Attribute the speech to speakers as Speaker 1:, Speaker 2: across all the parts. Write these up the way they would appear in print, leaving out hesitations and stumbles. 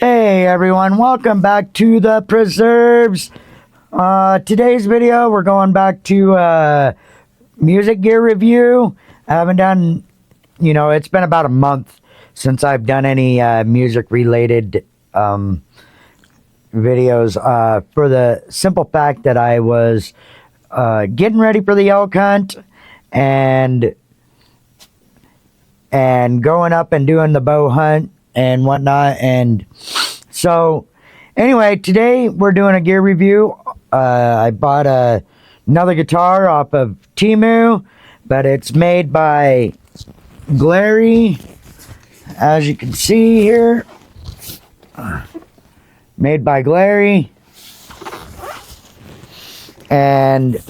Speaker 1: Hey everyone, welcome back to the Preserves. Today's video, we're going back to music gear review. I haven't done, it's been about a month since I've done any music related videos, for the simple fact that I was getting ready for the elk hunt and going up and doing the bow hunt and whatnot. And so anyway, today we're doing a gear review. I bought another guitar off of Temu, but it's made by Glarry, as you can see here. Made by Glarry. And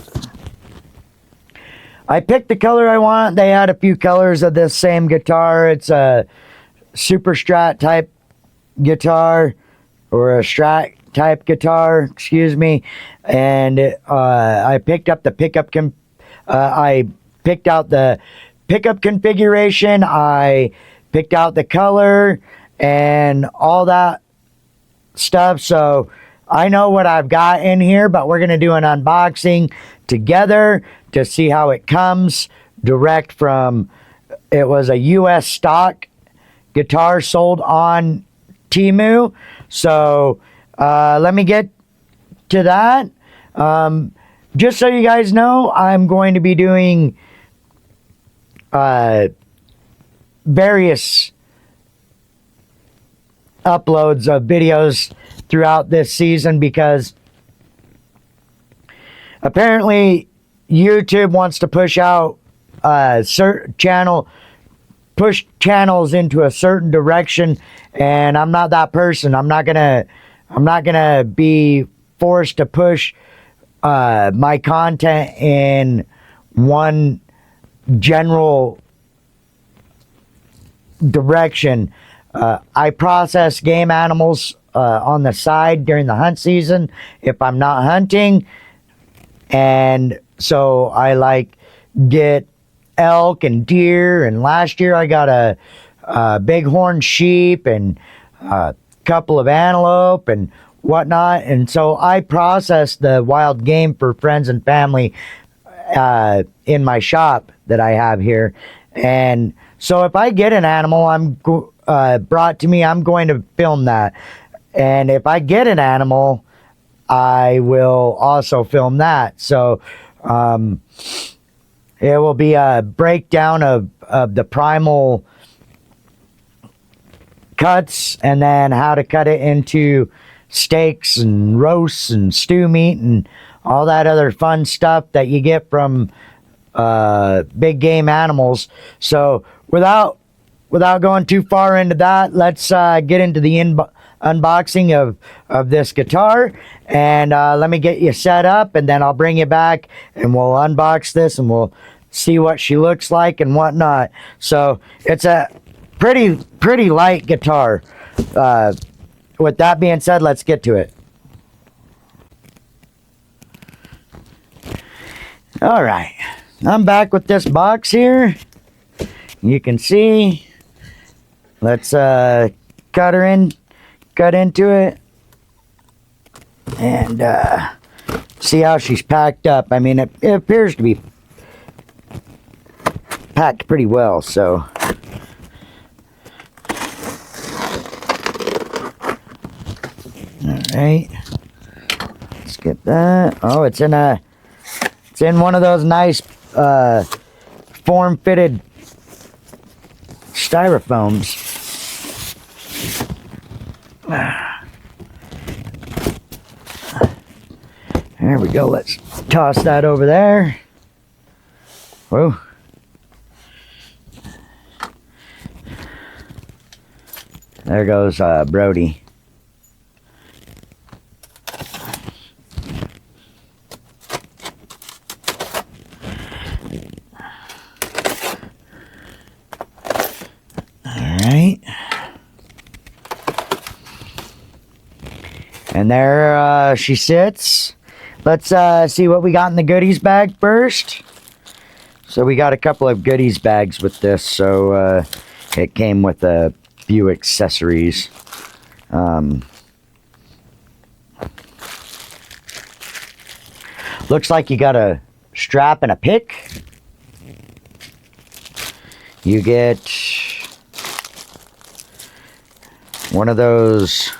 Speaker 1: I picked the color I want. They had a few colors of this same guitar. It's a super strat type guitar, or a strat type guitar, excuse me. And I picked up the pickup I picked out the pickup configuration. I picked out the color and all that stuff. So I know what I've got in here, but we're going to do an unboxing together to see how it comes direct from, it was a US stock guitar sold on Temu. So let me get to that. Just so you guys know, I'm going to be doing various uploads of videos throughout this season, because apparently YouTube wants to push out push channels into a certain direction, and I'm not that person. I'm not gonna be forced to push my content in one general direction. I process game animals on the side during the hunt season if I'm not hunting, and so I get elk and deer, and last year I got a bighorn sheep and a couple of antelope and whatnot. And so I process the wild game for friends and family in my shop that I have here. And so if I get an animal brought to me, I'm going to film that. And if I get an animal, I will also film that. So it will be a breakdown of the primal cuts, and then how to cut it into steaks and roasts and stew meat and all that other fun stuff that you get from big game animals. So without going too far into that, let's get into the unboxing of this guitar. And let me get you set up, and then I'll bring you back and we'll unbox this and we'll see what she looks like and whatnot. So it's a pretty light guitar. With that being said, let's get to it. All right, I'm back with this box here. You can see. Let's cut into it and see how she's packed up. I mean, it appears to be packed pretty well. So all right, let's get that. Oh, it's in one of those nice form-fitted styrofoams. There we go. Let's toss that over there. Whoa. There goes Brody. Alright. And there she sits. Let's see what we got in the goodies bag first. So we got a couple of goodies bags with this. So it came with a few accessories. Looks like you got a strap and a pick. You get one of those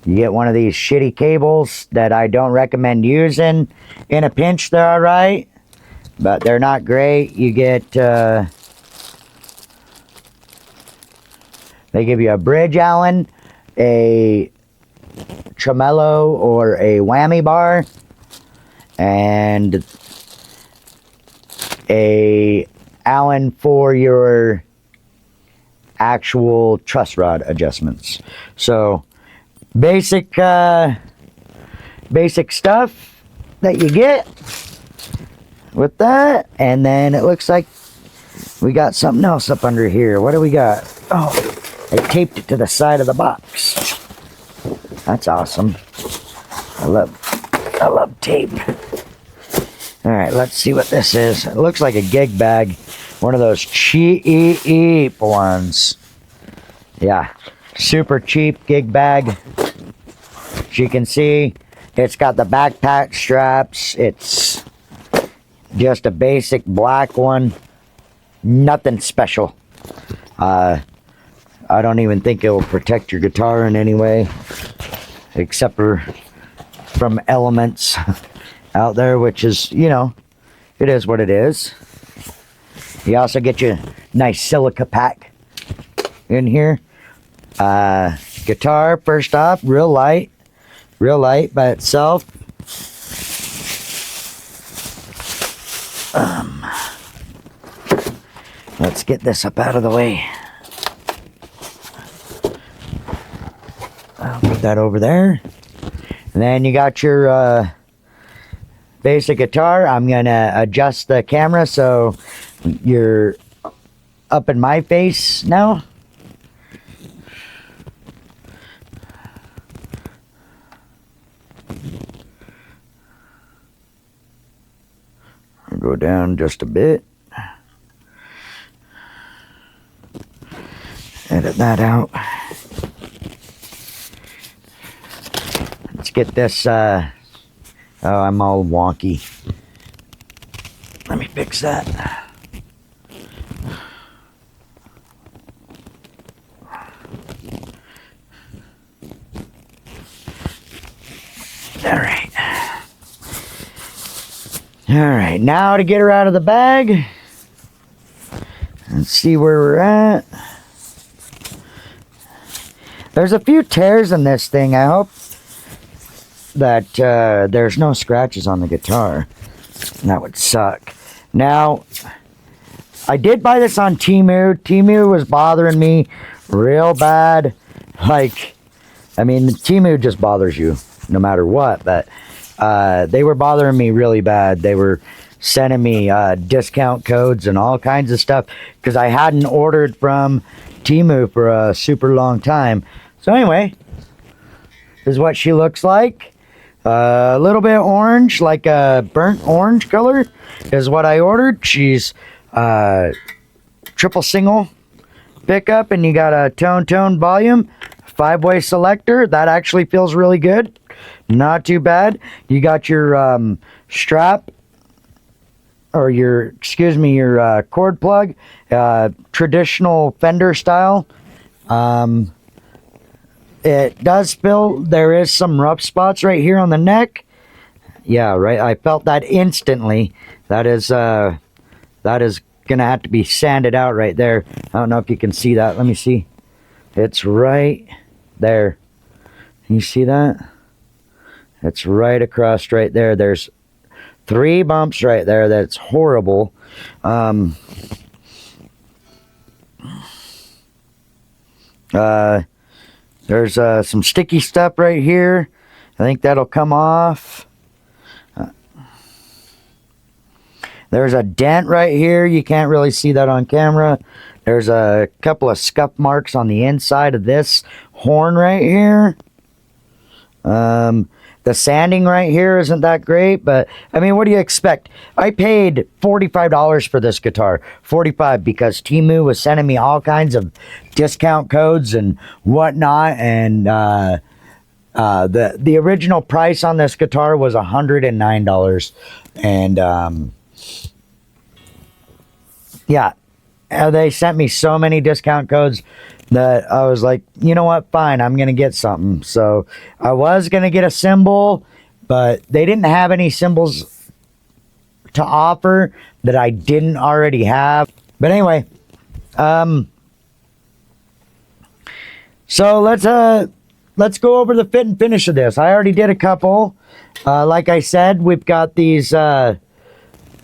Speaker 1: these shitty cables that I don't recommend using. In a pinch, they're alright, but they're not great. You get, they give you a bridge Allen, a tremolo or a whammy bar, and a Allen for your actual truss rod adjustments. So basic stuff that you get with that. And then it looks like we got something else up under here. What do we got? Oh, I taped it to the side of the box. That's awesome. I love tape. All right, let's see what this is. It looks like a gig bag. One of those cheap ones. Yeah, super cheap gig bag. As you can see, it's got the backpack straps. It's just a basic black one. Nothing special. I don't even think it will protect your guitar in any way, except for from elements out there, which is, you know, it is what it is. You also get your nice silica pack in here. Guitar, first off, real light by itself. Let's get this up out of the way. I'll put that over there. And then you got your basic guitar. I'm gonna adjust the camera so you're up in my face now. I'll go down just a bit. Edit that out. Let's get this, oh, I'm all wonky. Let me fix that. Alright, now to get her out of the bag. Let's see where we're at. There's a few tears in this thing. I hope that there's no scratches on the guitar. That would suck. Now, I did buy this on Temu. Temu was bothering me real bad. Like, I mean, Temu just bothers you no matter what. But they were bothering me really bad. They were sending me discount codes and all kinds of stuff because I hadn't ordered from Temu for a super long time. So anyway, this is what she looks like. A little bit orange, like a burnt orange color is what I ordered. She's triple single pickup, and you got a tone volume, 5-way selector. That actually feels really good. Not too bad. You got your strap, or your cord plug, traditional Fender style. It does feel there is some rough spots right here on the neck. Yeah, right. I felt that instantly. That is gonna have to be sanded out right there. I don't know if you can see that. Let me see. It's right there. Can you see that? It's right across right there. There's 3 bumps right there. That's horrible. There's some sticky stuff right here. I think that'll come off. There's a dent right here. You can't really see that on camera. There's a couple of scuff marks on the inside of this horn right here. The sanding right here isn't that great, but I mean, what do you expect? I paid $45 for this guitar. 45 because Temu was sending me all kinds of discount codes and whatnot, and the original price on this guitar was $109, and yeah, they sent me so many discount codes that I was like, you know what, fine, I'm gonna get something. So I was gonna get a cymbal, but they didn't have any cymbals to offer that I didn't already have. But anyway, so let's go over the fit and finish of this. I already did a couple. Like I said, we've got these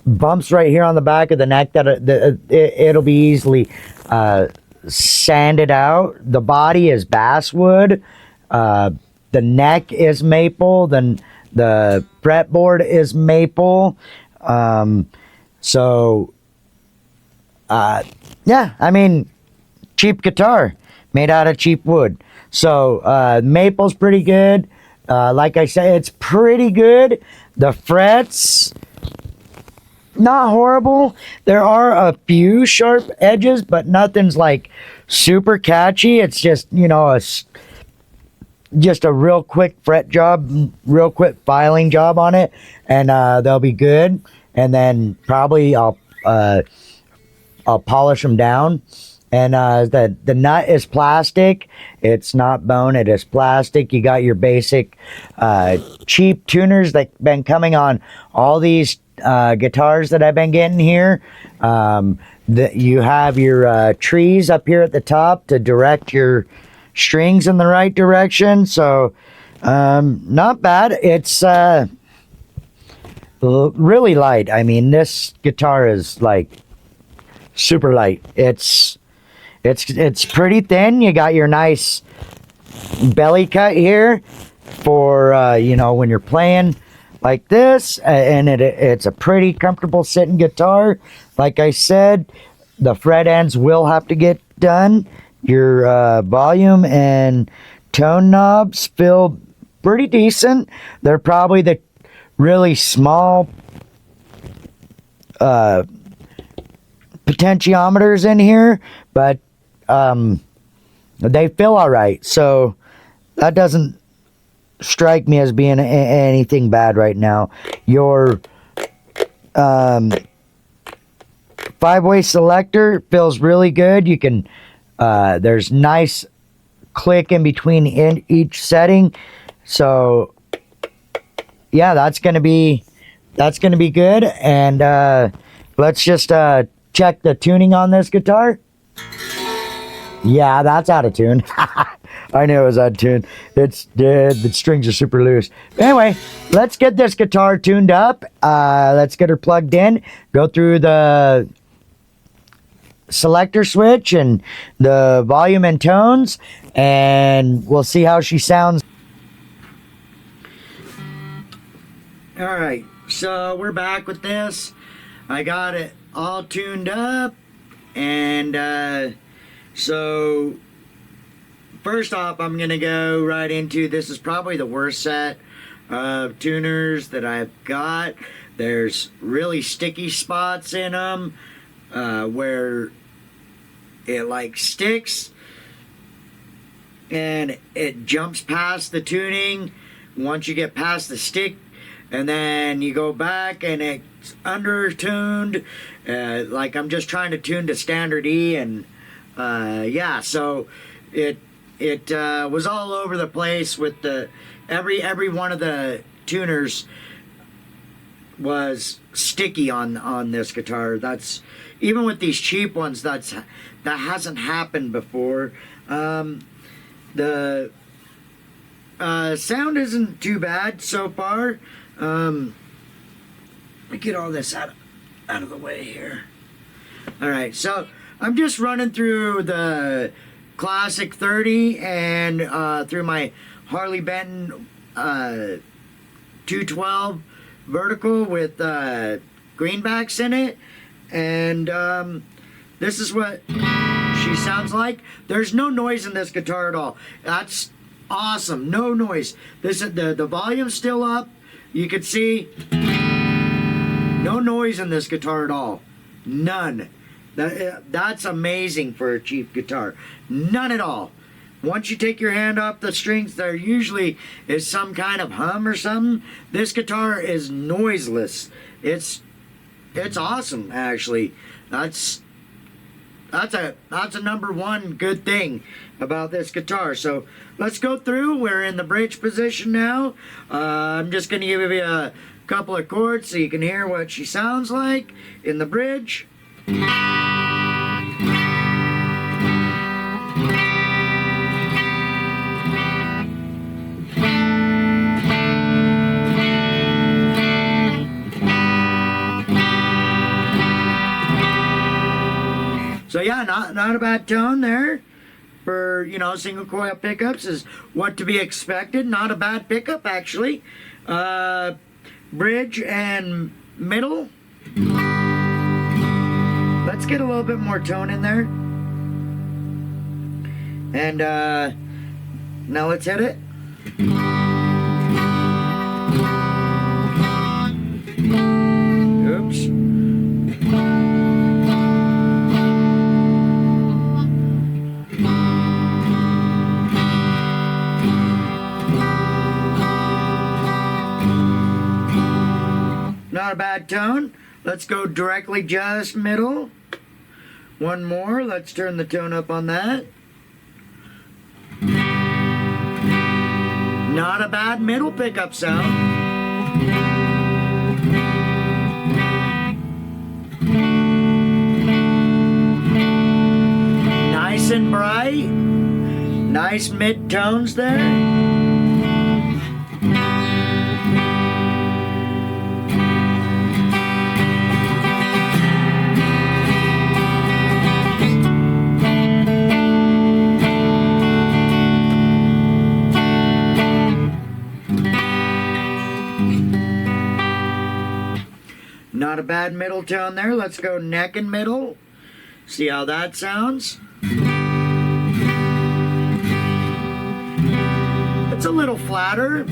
Speaker 1: bumps right here on the back of the neck that it'll be easily sanded out. The body is basswood. The neck is maple. Then the fretboard is maple. Yeah, I mean, cheap guitar made out of cheap wood. So maple's pretty good. Like I said, it's pretty good. The frets, not horrible. There are a few sharp edges, but nothing's like super catchy. It's just, you know, just a real quick fret job, real quick filing job on it, and they'll be good. And then probably I'll polish them down. And the nut is plastic. It's not bone. It is plastic. You got your basic cheap tuners that been coming on all these guitars that I've been getting here. You have your trees up here at the top to direct your strings in the right direction. So not bad. It's really light. I mean, this guitar is like super light. It's pretty thin. You got your nice belly cut here for you know, when you're playing like this, and it's a pretty comfortable sitting guitar. Like I said, the fret ends will have to get done. Your volume and tone knobs feel pretty decent. They're probably the really small potentiometers in here, but they feel all right. So that doesn't strike me as being anything bad right now. Your 5-way selector feels really good. You can there's nice click in between in each setting. So yeah, that's gonna be good. And let's just check the tuning on this guitar. Yeah, that's out of tune. I knew it was out of tune. The strings are super loose. Anyway, let's get this guitar tuned up. Let's get her plugged in. Go through the selector switch and the volume and tones, and we'll see how she sounds. Alright, so we're back with this. I got it all tuned up, and so first off, I'm gonna go right into, this is probably the worst set of tuners that I've got. There's really sticky spots in them where it like sticks and it jumps past the tuning once you get past the stick, and then you go back and it's under-tuned. Like I'm just trying to tune to standard E, and yeah, so it was all over the place with the every one of the tuners was sticky on this guitar. That's even with these cheap ones, that hasn't happened before. The sound isn't too bad so far. Let me get all this out of the way here. Alright, so I'm just running through the Classic 30 and through my Harley Benton 212 vertical with greenbacks in it, and this is what she sounds like. There's no noise in this guitar at all. That's awesome. No noise. This is the volume's still up. You can see no noise in this guitar at all. None. That's amazing for a cheap guitar. None at all. Once you take your hand off the strings, there usually is some kind of hum or something. This guitar is noiseless. It's awesome, actually. That's a number one good thing about this guitar. So let's go through. We're in the bridge position now. I'm just going to give you a couple of chords so you can hear what she sounds like in the bridge. So yeah, not a bad tone there for, you know, single coil pickups is what to be expected. Not a bad pickup, actually. Bridge and middle. Let's get a little bit more tone in there. And now let's hit it. Oops. Not a bad tone. Let's go directly just middle. One more. Let's turn the tone up on that. Not a bad middle pickup sound. Nice and bright. Nice mid tones there. Not a bad middle tone there. Let's go neck and middle. See how that sounds. It's a little flatter.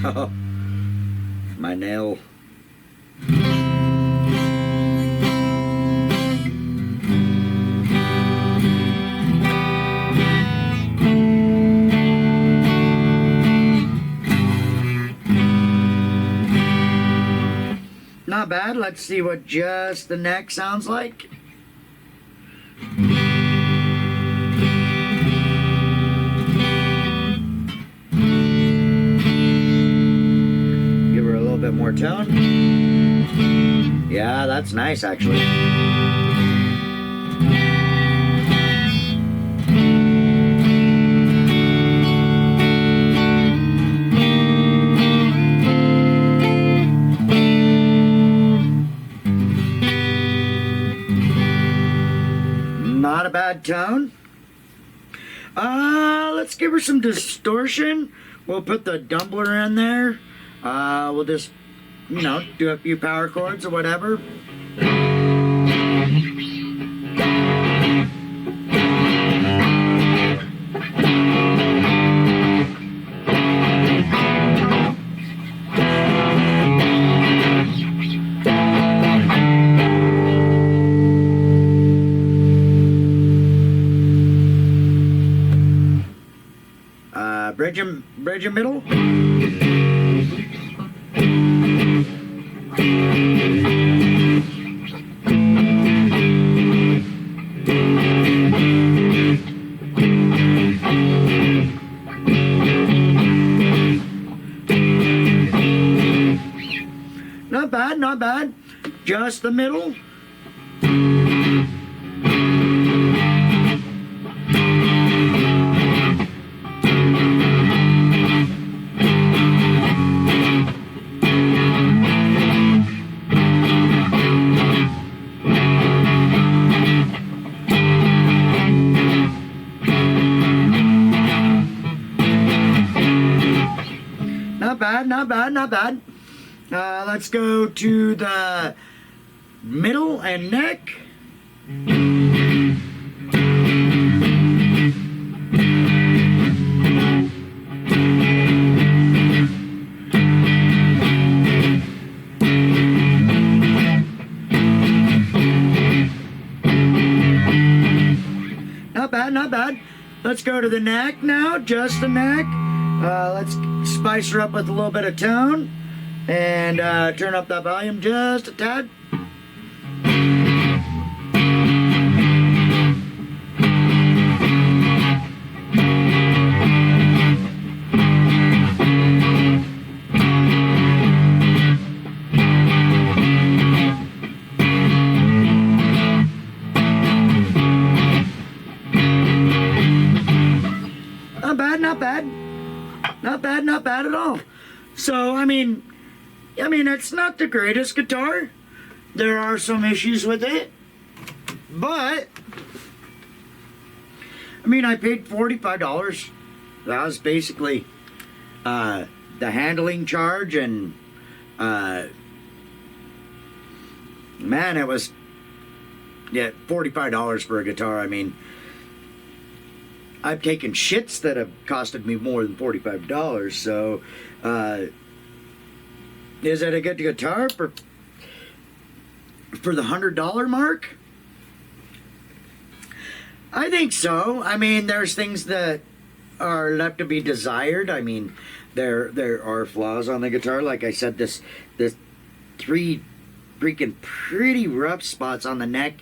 Speaker 1: Oh, my nail. Not bad. Let's see what just the neck sounds like. Give her a little bit more tone. Yeah, that's nice actually. Not a bad tone. Let's give her some distortion. We'll put the dumbler in there. We'll just, you know, do a few power chords or whatever. Bridge and middle. Not bad, not bad. Just the middle. Not bad, not bad, not bad. Let's go to the middle and neck. Not bad, not bad. Let's go to the neck now, just the neck. Let's spice her up with a little bit of tone and turn up that volume just a tad. Not bad, not bad. Not bad, not bad at all. So, I mean, it's not the greatest guitar. There are some issues with it. But, I mean, I paid $45. That was basically the handling charge, and man, it was, yeah, $45 for a guitar. I mean, I've taken shits that have costed me more than $45, so is it a good guitar for the $100 mark? I think so. I mean, there's things that are left to be desired. I mean, there are flaws on the guitar. Like I said, this 3 freaking pretty rough spots on the neck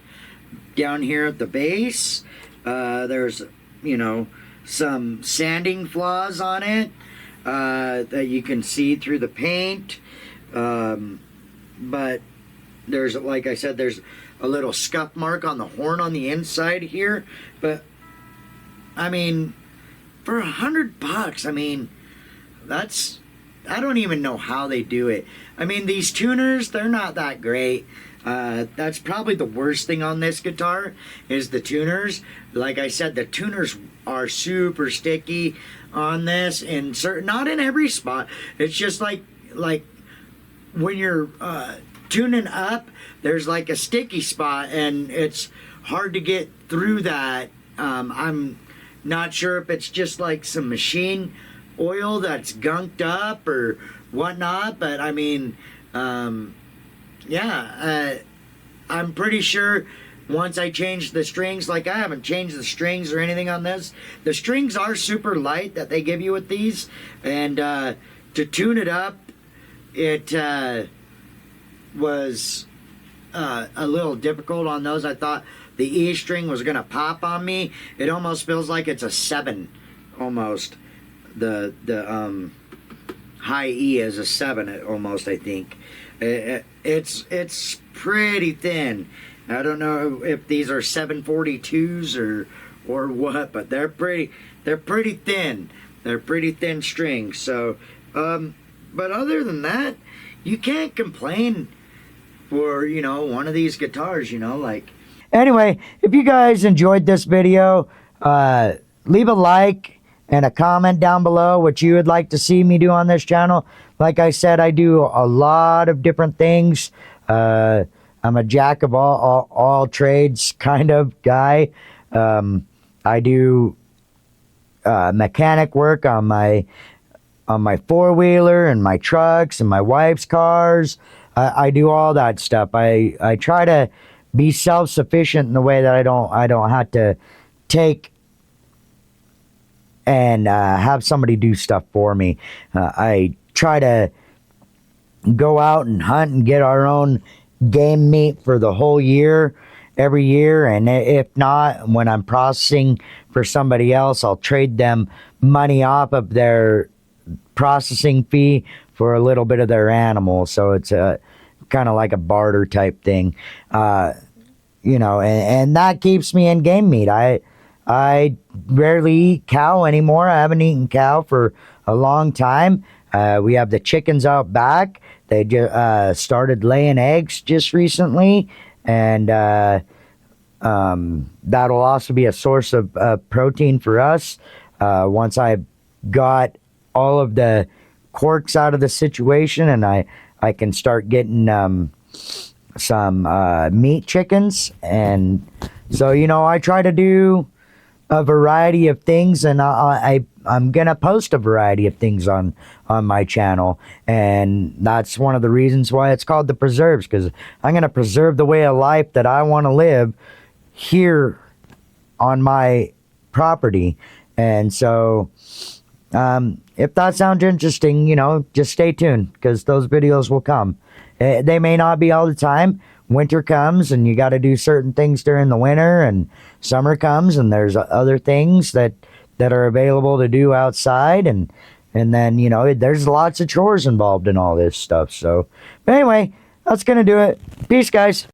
Speaker 1: down here at the base. There's, you know, some sanding flaws on it that you can see through the paint. But there's, like I said, there's a little scuff mark on the horn on the inside here. But I mean, for $100, I mean, that's, I don't even know how they do it. I mean, these tuners, they're not that great. That's probably the worst thing on this guitar is the tuners. Like I said, the tuners are super sticky on this, and certain, not in every spot. It's just like when you're tuning up, there's like a sticky spot, and it's hard to get through that. I'm not sure if it's just like some machine oil that's gunked up or whatnot, but I mean, yeah, I'm pretty sure once I change the strings, like I haven't changed the strings or anything on this. The strings are super light that they give you with these, and to tune it up, it was a little difficult on those. I thought the E string was gonna pop on me. It almost feels like it's a 7, almost. The high E is a 7, almost, I think. It's pretty thin. I don't know if these are 742s or what, but they're pretty thin. They're pretty thin strings. So, but other than that, you can't complain for, you know, one of these guitars, you know, like. Anyway, if you guys enjoyed this video, leave a like and a comment down below what you would like to see me do on this channel. Like I said, I do a lot of different things. I'm a jack of all trades kind of guy. I do mechanic work on my four-wheeler and my trucks and my wife's cars. I do all that stuff. I try to be self-sufficient in the way that I don't have to take and have somebody do stuff for me. I try to go out and hunt and get our own game meat for the whole year, every year, and if not, when I'm processing for somebody else, I'll trade them money off of their processing fee for a little bit of their animal. So it's a kind of like a barter type thing, you know, and that keeps me in game meat. I rarely eat cow anymore. I haven't eaten cow for a long time. We have the chickens out back. They just started laying eggs just recently, and that'll also be a source of protein for us. Once I've got all of the corks out of the situation, and I can start getting some meat chickens. And so, you know, I try to do a variety of things, and I'm gonna post a variety of things on my channel, and that's one of the reasons why it's called The Preserves, because I'm gonna preserve the way of life that I want to live here on my property. And so if that sounds interesting, you know, just stay tuned, because those videos will come. They may not be all the time. Winter comes and you got to do certain things during the winter, and summer comes and there's other things that are available to do outside, and then, you know, there's lots of chores involved in all this stuff. So but anyway, that's gonna do it. Peace, guys.